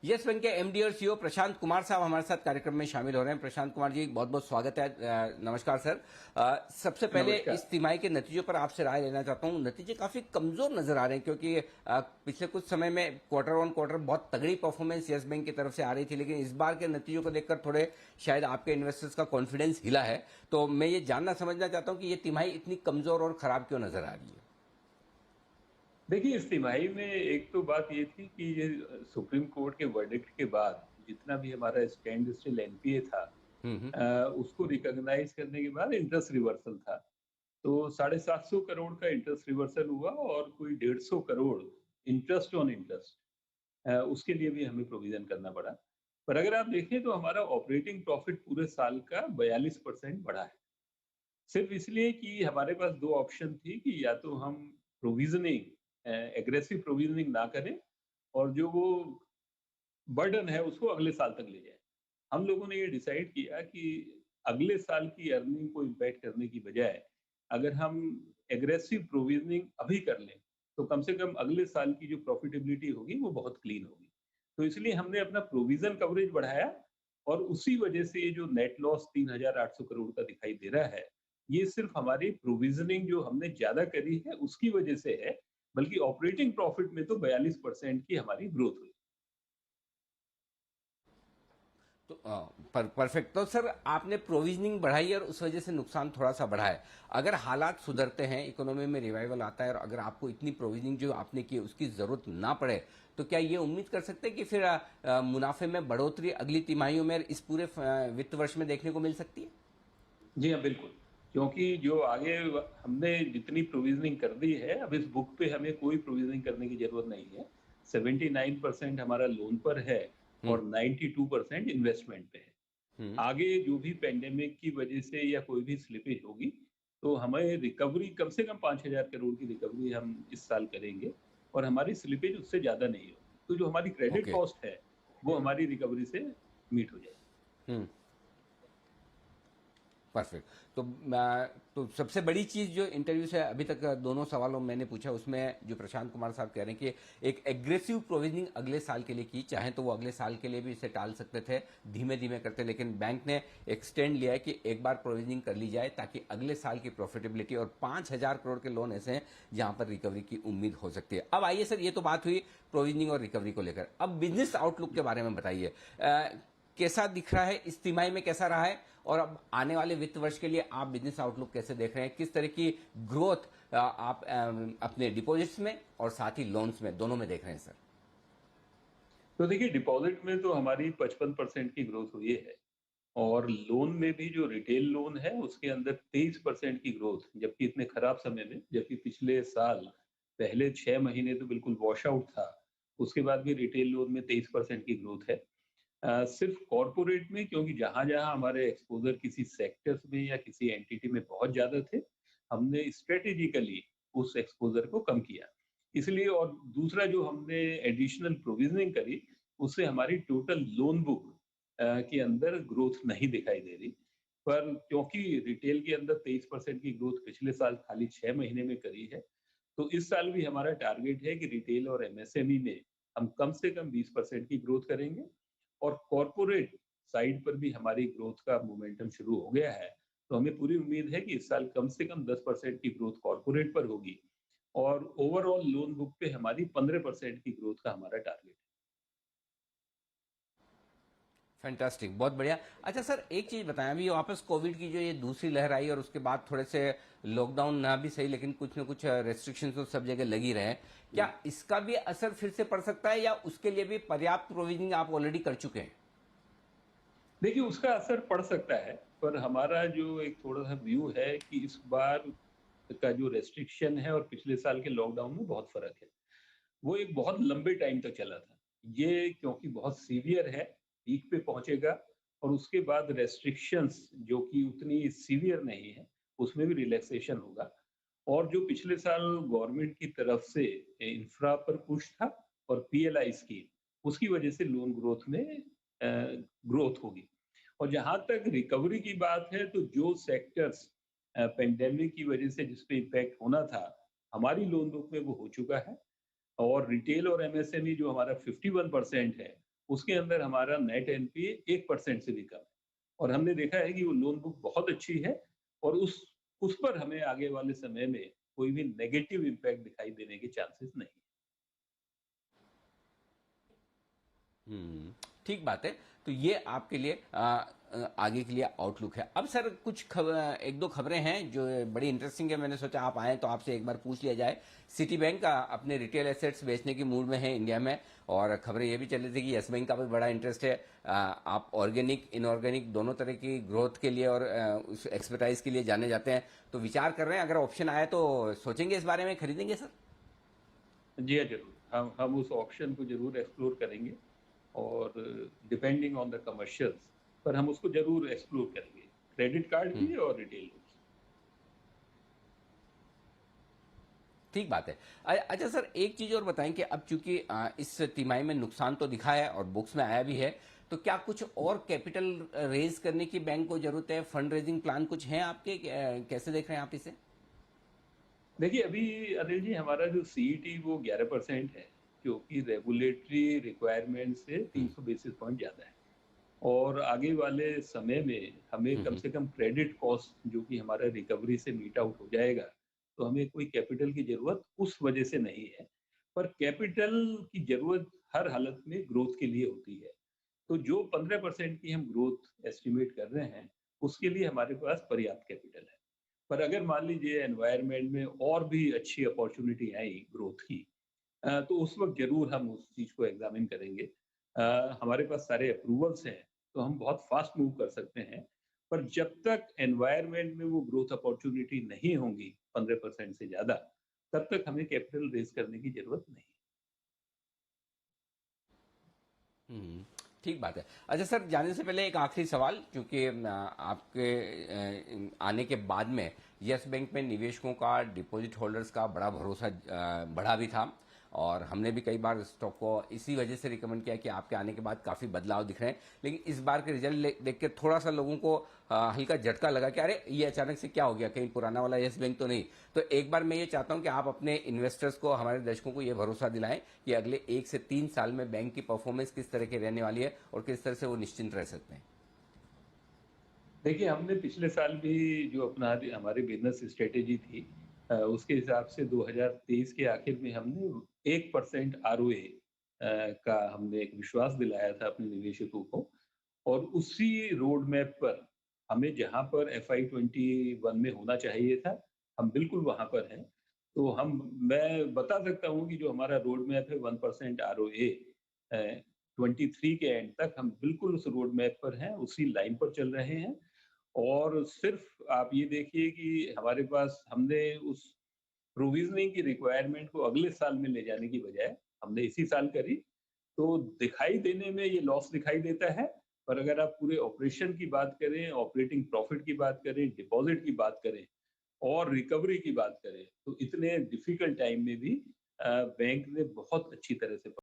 Yes bank के MD और CEO Prashant Kumar साहब हमारे साथ कार्यक्रम में शामिल हो रहे हैं। प्रशांत कुमार जी, बहुत बहुत स्वागत है। नमस्कार सर। सबसे पहले नमस्कार। इस तिमाही के नतीजों पर आपसे राय लेना चाहता हूं। नतीजे काफी कमजोर नजर आ रहे हैं क्योंकि पिछले कुछ समय में क्वार्टर ऑन क्वार्टर बहुत तगड़ी परफॉर्मेंस यस बैंक की तरफ से आ रही थी, लेकिन इस बार के नतीजों को देखकर थोड़े शायद आपके इन्वेस्टर्स का कॉन्फिडेंस हिला है। तो मैं ये जानना समझना चाहता हूँ कि ये तिमाही इतनी कमजोर और खराब क्यों नजर आ रही है। देखिए, इस तिमाही में एक तो बात ये थी कि ये सुप्रीम कोर्ट के वर्डिक्ट के बाद जितना भी हमारा स्टैंड स्टिल एनपीए था, हम्म। उसको रिकॉग्नाइज करने के बाद इंटरेस्ट रिवर्सल था। तो 750 करोड़ का इंटरेस्ट रिवर्सल हुआ और कोई 150 करोड़ इंटरेस्ट ऑन इंटरेस्ट, उसके लिए भी हमें प्रोविजन करना पड़ा। पर अगर आप देखें तो हमारा ऑपरेटिंग प्रॉफिट पूरे साल का 42% बढ़ा है। सिर्फ इसलिए कि हमारे पास दो ऑप्शन थी कि या तो हम प्रोविजनिंग एग्रेसिव प्रोविजनिंग ना करें और जो वो बर्डन है उसको अगले साल तक ले जाए। हम लोगों ने ये डिसाइड किया कि अगले साल की अर्निंग को इम्पैक्ट करने की बजाय अगर हम एग्रेसिव प्रोविजनिंग अभी कर लें तो कम से कम अगले साल की जो प्रॉफिटेबिलिटी होगी वो बहुत क्लीन होगी। तो इसलिए हमने अपना प्रोविजन कवरेज बढ़ाया और उसी वजह से ये जो नेट लॉस 3,800 करोड़ का दिखाई दे रहा है, ये सिर्फ हमारी प्रोविजनिंग जो हमने ज्यादा करी है उसकी वजह से है, बल्कि ऑपरेटिंग प्रॉफिट में तो 42% की हमारी ग्रोथ हुई। तो परफेक्ट। तो सर, आपने प्रोविजनिंग बढ़ाई और उस वजह से नुकसान थोड़ा सा बढ़ा है। अगर हालात सुधरते हैं, इकोनॉमी में रिवाइवल आता है और अगर आपको इतनी प्रोविजनिंग जो आपने की उसकी जरूरत ना पड़े, तो क्या ये उम्मीद कर सकते हैं कि फिर मुनाफे में बढ़ोतरी अगली तिमाहियों में इस पूरे वित्त वर्ष में देखने को मिल सकती है। जी हाँ, बिल्कुल। क्योंकि जो आगे हमने जितनी प्रोविजनिंग कर दी है, अब इस बुक पे हमें कोई प्रोविजनिंग करने की ज़रूरत नहीं है। 79% हमारा लोन पर है हम्म। और 92% इन्वेस्टमेंट पे है। हम्म। आगे जो भी पैंडेमिक की वजह से या कोई भी स्लिपेज होगी, तो हमें रिकवरी कम से कम 5,000 करोड़ की रिकवरी हम इस साल करेंगे और हमारी स्लिपेज उससे ज़्यादा नहीं होगी। तो जो हमारी क्रेडिट ओके। कॉस्ट है, वो हमारी रिकवरी से मीट हो जाएगी। हम्म। परफेक्ट। तो तो सबसे बड़ी चीज जो इंटरव्यू से अभी तक दोनों सवालों में मैंने पूछा, उसमें जो प्रशांत कुमार साहब कह रहे हैं कि एक एग्रेसिव प्रोविजनिंग अगले साल के लिए की, चाहे तो वो अगले साल के लिए भी इसे टाल सकते थे, धीमे धीमे करते, लेकिन बैंक ने एक्सटेंड लिया है कि एक बार प्रोविजनिंग कर ली जाए ताकि अगले साल की प्रॉफिटेबिलिटी, और 5,000 करोड़ के लोन ऐसे हैं जहां पर रिकवरी की उम्मीद हो सकती है। अब आइए सर, ये तो बात हुई प्रोविजनिंग और रिकवरी को लेकर। अब बिजनेस आउटलुक के बारे में बताइए। कैसा दिख रहा है, इस तिमाही में कैसा रहा है, और अब आने वाले वित्त वर्ष के लिए आप बिजनेस आउटलुक कैसे देख रहे हैं, किस तरह की ग्रोथ आप अपने डिपॉजिट्स में और साथ ही लोन्स में, दोनों में देख रहे हैं सर। तो देखिए, डिपॉजिट में तो हमारी 55% की ग्रोथ हुई है और लोन में भी जो रिटेल लोन है उसके अंदर 23% की ग्रोथ, जबकि इतने खराब समय में, जबकि पिछले साल पहले 6 महीने तो बिल्कुल वॉश आउट था, उसके बाद भी रिटेल लोन में 23% की ग्रोथ है। सिर्फ कॉरपोरेट में, क्योंकि जहां जहां हमारे एक्सपोजर किसी सेक्टर्स में या किसी एंटिटी में बहुत ज्यादा थे, हमने स्ट्रेटेजिकली उस एक्सपोजर को कम किया इसलिए। और दूसरा जो हमने एडिशनल प्रोविजनिंग करी, उससे हमारी टोटल लोन बुक के अंदर ग्रोथ नहीं दिखाई दे रही। पर क्योंकि रिटेल के अंदर 23% की ग्रोथ पिछले साल खाली 6 महीने में करी है, तो इस साल भी हमारा टारगेट है कि रिटेल और एमएसएमई में हम कम से कम 20% की ग्रोथ करेंगे और कॉरपोरेट साइड पर भी हमारी ग्रोथ का मोमेंटम शुरू हो गया है। तो हमें पूरी उम्मीद है कि इस साल कम से कम 10% की ग्रोथ कॉरपोरेट पर होगी और ओवरऑल लोन बुक पे हमारी 15% की ग्रोथ का हमारा टारगेट है। फैंटास्टिक, बहुत बढ़िया। अच्छा सर, एक चीज बताएं, अभी वापस कोविड की जो ये दूसरी लहर आई और उसके बाद थोड़े से लॉकडाउन ना भी सही, लेकिन कुछ न कुछ रेस्ट्रिक्शंस तो सब जगह लगी रहे हैं। क्या इसका भी असर फिर से पड़ सकता है या उसके लिए भी पर्याप्त प्रोविजनिंग आप ऑलरेडी कर चुके हैं। देखिए, उसका असर पड़ सकता है, पर हमारा जो एक थोड़ा-सा व्यू है कि इस बार का जो रेस्ट्रिक्शन है और पिछले साल के लॉकडाउन में बहुत फ़र्क है। वो एक बहुत लंबे टाइम तक चला था। ये क्योंकि बहुत सीवियर है, पीक पे पहुँचेगा और उसके बाद रेस्ट्रिक्शंस जो कि उतनी सीवियर नहीं है, उसमें भी रिलैक्सेशन होगा। और जो पिछले साल गवर्नमेंट की तरफ से इंफ्रा पर पुश था और पीएलआई स्कीम, उसकी वजह से लोन ग्रोथ में ग्रोथ होगी। और जहाँ तक रिकवरी की बात है, तो जो सेक्टर्स पेंडेमिक की वजह से जिस पे इम्पैक्ट होना था, हमारी लोन बुक में वो हो चुका है। और रिटेल और एमएसएमई जो हमारा 51% है, उसके अंदर हमारा नेट एनपीए 1% से भी कम है और हमने देखा है कि वो लोन बुक बहुत अच्छी है और उस पर हमें आगे वाले समय में कोई भी नेगेटिव इम्पैक्ट दिखाई देने के चांसेस नहीं है। ठीक बात है। तो ये आपके लिए आगे के लिए आउटलुक है। अब सर कुछ एक दो खबरें हैं जो बड़ी इंटरेस्टिंग है, मैंने सोचा आप आए तो आपसे एक बार पूछ लिया जाए। सिटी बैंक का अपने रिटेल एसेट्स बेचने की मूड में है इंडिया में, और खबरें ये भी चल रही थी कि यस बैंक का भी बड़ा इंटरेस्ट है। आप ऑर्गेनिक इनऑर्गेनिक दोनों तरह की ग्रोथ के लिए और उस एक्सपर्टाइज के लिए जाने जाते हैं, तो विचार कर रहे हैं अगर ऑप्शन आए तो सोचेंगे इस बारे में, खरीदेंगे सर? जी हाँ, ज़रूर। हम उस ऑप्शन को ज़रूर एक्सप्लोर करेंगे और डिपेंडिंग ऑन द कमर्शियल्स पर हम उसको ज़रूर एक्सप्लोर करेंगे। क्रेडिट कार्ड भी और रिटेल भी। ठीक बात है। अच्छा सर, एक चीज और बताएं कि अब चूंकि इस तिमाही में नुकसान तो दिखा है और बुक्स में आया भी है, तो क्या कुछ और कैपिटल रेज करने की बैंक को जरूरत है? फंड रेजिंग प्लान कुछ है आपके? कैसे देख रहे हैं आप इसे? देखिए, अभी अनिल जी हमारा जो सीईटी वो 11% है, जो कि रेगुलेटरी रिक्वायरमेंट से हम्म 300 बेसिस पॉइंट ज़्यादा है। और आगे वाले समय में हमें कम हम्म से कम क्रेडिट कॉस्ट जो कि हमारा रिकवरी से मीट आउट हो जाएगा, तो हमें कोई कैपिटल की ज़रूरत उस वजह से नहीं है। पर कैपिटल की ज़रूरत हर हालत में ग्रोथ के लिए होती है। तो जो 15% की हम ग्रोथ एस्टिमेट कर रहे हैं, उसके लिए हमारे पास पर्याप्त कैपिटल है। पर अगर मान लीजिए एनवायरनमेंट में और भी अच्छी अपॉर्च्युनिटी आई ग्रोथ की, तो उस वक़्त ज़रूर हम उस चीज़ को एग्ज़ामिन करेंगे। हमारे पास सारे अप्रूवल्स हैं, तो हम बहुत फ़ास्ट मूव कर सकते हैं। पर जब तक एनवायरनमेंट में वो ग्रोथ अपॉर्च्युनिटी नहीं होंगी 15% से ज़्यादा, तब तक हमें कैपिटल रेज़ करने की ज़रूरत नहीं है। हम्म, ठीक बात है। अच्छा सर, जाने से पहले एक आखिरी सवाल, क्योंकि आपके आने के बाद में यस बैंक में निवेशकों का, डिपॉजिट होल्डर्स का बड़ा भरोसा बढ़ा भी था, और हमने भी कई बार स्टॉक को इसी वजह से रिकमेंड किया कि आपके आने के बाद काफ़ी बदलाव दिख रहे हैं। लेकिन इस बार के रिजल्ट देख के थोड़ा सा लोगों को हल्का झटका लगा कि अरे ये अचानक से क्या हो गया, कहीं पुराना वाला यस बैंक तो नहीं। तो एक बार मैं ये चाहता हूं कि आप अपने इन्वेस्टर्स को, हमारे दर्शकों को ये भरोसा दिलाएं कि अगले 1 से 3 साल में बैंक की परफॉर्मेंस किस तरह की रहने वाली है और किस तरह से वो निश्चिंत रह सकते हैं। देखिए, हमने पिछले साल भी जो अपना हमारी बिज़नेस स्ट्रैटेजी थी, उसके हिसाब से 2023 के आखिर में हमने 1% आरओए का हमने एक विश्वास दिलाया था अपने निवेशकों को और उसी रोड मैप पर हमें जहाँ पर एफआई 21 में होना चाहिए था, हम बिल्कुल वहाँ पर हैं। तो मैं बता सकता हूँ कि जो हमारा रोड मैप है 1% आरओए, 23 के एंड तक हम बिल्कुल उस रोड मैप पर हैं, उसी लाइन पर चल रहे हैं। और सिर्फ आप ये देखिए कि हमारे पास हमने उस प्रोविजनिंग की रिक्वायरमेंट को अगले साल में ले जाने की बजाय हमने इसी साल करी। तो दिखाई देने में ये लॉस दिखाई देता है, पर अगर आप पूरे ऑपरेशन की बात करें, ऑपरेटिंग प्रॉफिट की बात करें, डिपॉजिट की बात करें और रिकवरी की बात करें, तो इतने डिफिकल्ट टाइम में भी बैंक ने बहुत अच्छी तरह से